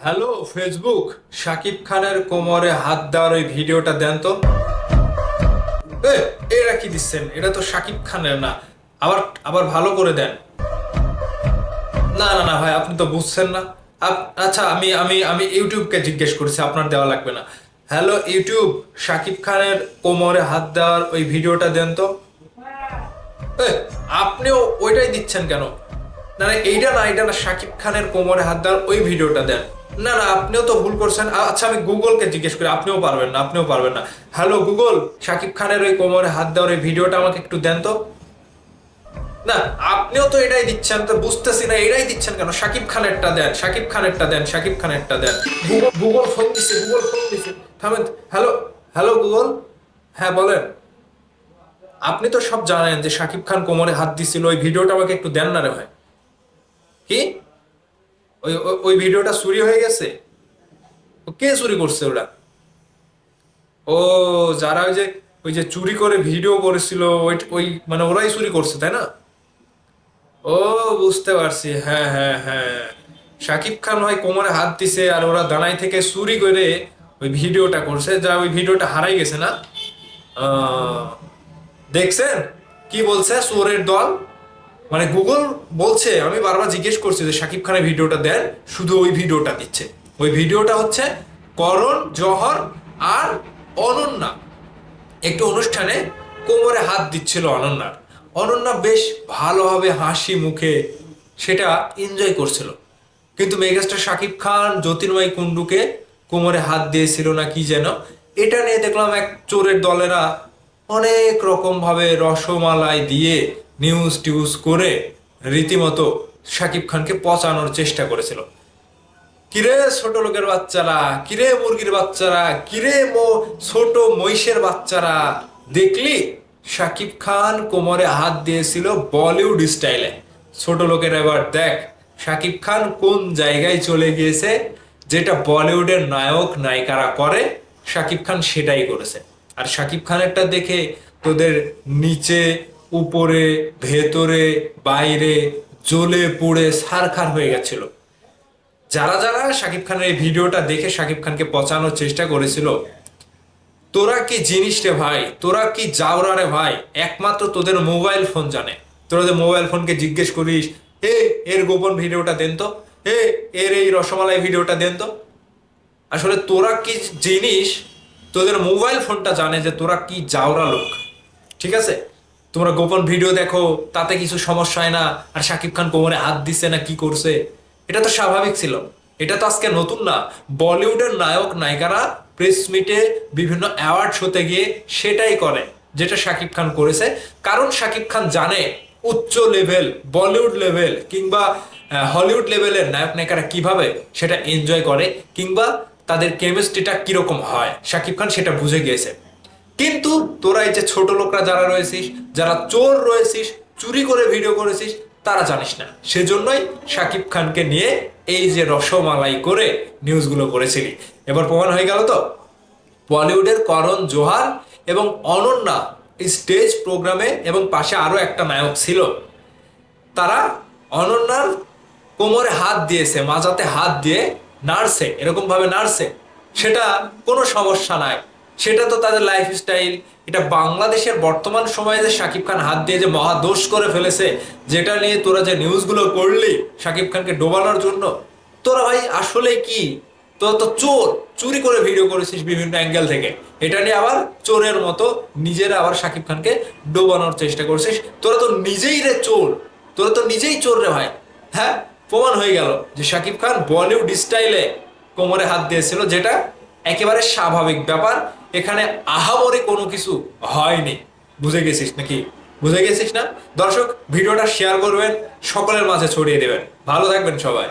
Hello Facebook, Shakib খানের কোমরে হাত দেওয়ার ওই ভিডিওটা দেন তো। এ, এরা কি দিচ্ছেন? এটা তো শাকিব খানের না। আবার আবার ভালো করে দেন। না না না ভাই, আপনি তো বুঝছেন না। আচ্ছা, আমি আমি আমি ইউটিউবকে জিজ্ঞেস করছি, আপনার দেওয়া লাগবে না। হ্যালো ইউটিউব, শাকিব খানের কোমরে হাত দেওয়ার ওই ভিডিওটা দেন তো। এ, আপনিও ওইটাই দিচ্ছেন কেন? না না, এইটা না, এটা না, শাকিব খানের কোমরে হাত দেওয়ার ওই ভিডিওটা দেন। না না, আপনিও তো ভুল করছেন। আচ্ছা, আমি গুগলকে জিজ্ঞেস করি, আপনিও পারবেন না, আপনিও পারবেন না। হ্যালো গুগল, শাকিব খানের ওই কোমরে হাত দেওয়ার ওই ভিডিওটা আমাকে একটু দেন তো। না, আপনিও তো এটাই দিচ্ছেন, তো বুঝতেছি না এটাই দিচ্ছেন কেন। শাকিব খানেরটা দেন, শাকিব খানেরটা দেন, শাকিব খানেরটা দেন। গুগল গুগল ফোন দিছে, গুগল ফোন দিছে। থামেন। Hello, hello Google. হ্যাঁ বলেন। আপনি তো সব জানেন যে শাকিব খান কোমরে হাত দিছিল, ওই ভিডিওটা আমাকে একটু দেন না রে ভাই। কি? ওই ওই ওই ভিডিওটা চুরি হয়ে গেছে? কে চুরি করছে ওটা? ও, যারা ওই যে চুরি করে ভিডিও করেছিল, ওই ওই মানে ওরাই চুরি করছে, তাই না? ও, বুঝতে পারছি। হ্যাঁ হ্যাঁ হ্যাঁ, শাকিব খান ভাই কোমরে হাত দিছে আর ওরা দানাই থেকে চুরি করে ওই ভিডিওটা করছে, যা ওই ভিডিওটা হারাই গেছে না। আহ, দেখছেন কি বলছে চোরের দল? মানে গুগল বলছে, আমি বারবার জিজ্ঞেস করছি যে শাকিব খানের ভিডিওটা দেন, শুধু ওই ভিডিওটা দিচ্ছে। ওই ভিডিওটা হচ্ছে করণ জহর আর অনন্যা একটু অনুষ্ঠানে কোমরে হাত দিচ্ছিল অনন্যার। অনন্যা বেশ ভালোভাবে হাসি মুখে সেটা এনজয় করছিল, কিন্তু মেগাস্টার শাকিব খান জ্যোতির্ময় কুণ্ডুকে কোমরে হাত দিয়েছিল না কি যেন। এটা নিয়ে দেখলাম এক চোরের দলেরা অনেক রকম ভাবে রসমালাই দিয়ে নিউজ টিউজ করে রীতিমতো শাকিব খানকে পচানোর চেষ্টা করেছিল। কিরে ছোট লোকের বাচ্চারা, কিরে মুরগির বাচ্চারা, কিরে ছোট মহিষের বাচ্চারা, দেখলি শাকিব খান কোমরে হাত দিয়েছিল বলিউড স্টাইলে। ছোট লোকের এবার দেখ শাকিব খান কোন জায়গায় চলে গিয়েছে। যেটা বলিউডের নায়ক নায়িকারা করে, শাকিব খান সেটাই করেছে। আর শাকিব খানেরটা দেখে তোদের নিচে উপরে ভেতরে বাইরে জ্বলে পুড়ে ছারখার হয়ে গেছিল। যারা যারা শাকিব খানের এই ভিডিওটা দেখে শাকিব খানকে পচানোর চেষ্টা করেছিল, তোরা কি জিনিস রে ভাই, তোরা কি যাওরা রে ভাই। একমাত্র তোদের মোবাইল ফোন জানে। তোরা যে মোবাইল ফোনকে জিজ্ঞেস করিস, এর গোপন ভিডিওটা দেন তো, এর এই রসমালাই ভিডিওটা দেন তো। আসলে তোরা কি জিনিস, তোদের মোবাইল ফোনটা জানে যে তোরা কি যাওরা লোক। ঠিক আছে, তোমরা গোপন ভিডিও দেখো, তাতে কিছু সমস্যা হয় না। আর শাকিব খান কোমরে হাত দিচ্ছে না কি করছে, এটা তো স্বাভাবিক ছিল। এটা তো আজকে নতুন না। বলিউডের নায়ক নায়িকারা প্রেস মিটে বিভিন্ন অ্যাওয়ার্ড শোতে গিয়ে সেটাই করে যেটা শাকিব খান করেছে। কারণ শাকিব খান জানে উচ্চ লেভেল বলিউড লেভেল কিংবা হলিউড লেভেলের নায়ক নায়িকারা কিভাবে সেটা এনজয় করে, কিংবা তাদের কেমিস্ট্রিটা কিরকম হয়, শাকিব খান সেটা বুঝে গিয়েছে। কিন্তু তোরা এই যে ছোট লোকরা যারা রয়েছিস, যারা চোর রয়েছিস, চুরি করে ভিডিও করেছিস, তারা জানিস না। সেজন্যই শাকিব খানকে নিয়ে এই যে রসমালাই করে নিউজগুলো করেছিলি। এবার প্রমাণ হয়ে গেল তো। বলিউডের করণ জোহার এবং অনন্যা স্টেজ প্রোগ্রামে, এবং পাশে আরো একটা নায়ক ছিল, তারা অনন্যার কোমরে হাত দিয়েছে, মাজাতে হাত দিয়ে নাড়ছে, এরকম ভাবে নাড়ছে। সেটা কোনো সমস্যা নাই, সেটা তো তাদের লাইফস্টাইল। এটা বাংলাদেশের বর্তমান সময়ে যে শাকিব খান হাত দিয়ে যে মহাদোষ করে ফেলেছে, যেটা নিয়ে তোরা যে নিউজগুলো করলি শাকিব খানকে ডোবানোর জন্য, তোরা ভাই আসলে কি, তোরা তো চোর, চুরি করে ভিডিও করেছিস বিভিন্ন অ্যাঙ্গেল থেকে। এটা নিয়ে আবার চোরের মতো নিজেরা আবার শাকিব খানকে ডোবানোর চেষ্টা করছিস। তোরা তো নিজেই রে চোর, তোরা তো নিজেই চোর রে ভাই। হ্যাঁ, প্রমাণ হয়ে গেল যে শাকিব খান বলিউড স্টাইলে কোমরে হাত দিয়েছিল, যেটা একেবারে স্বাভাবিক ব্যাপার। এখানে আহামরি কোনো কিছু হয়নি। বুঝে গেছিস নাকি? বুঝে গেছিস না? দর্শক, ভিডিওটা শেয়ার করবেন, সকলের মাঝে ছড়িয়ে দেবেন। ভালো থাকবেন সবাই।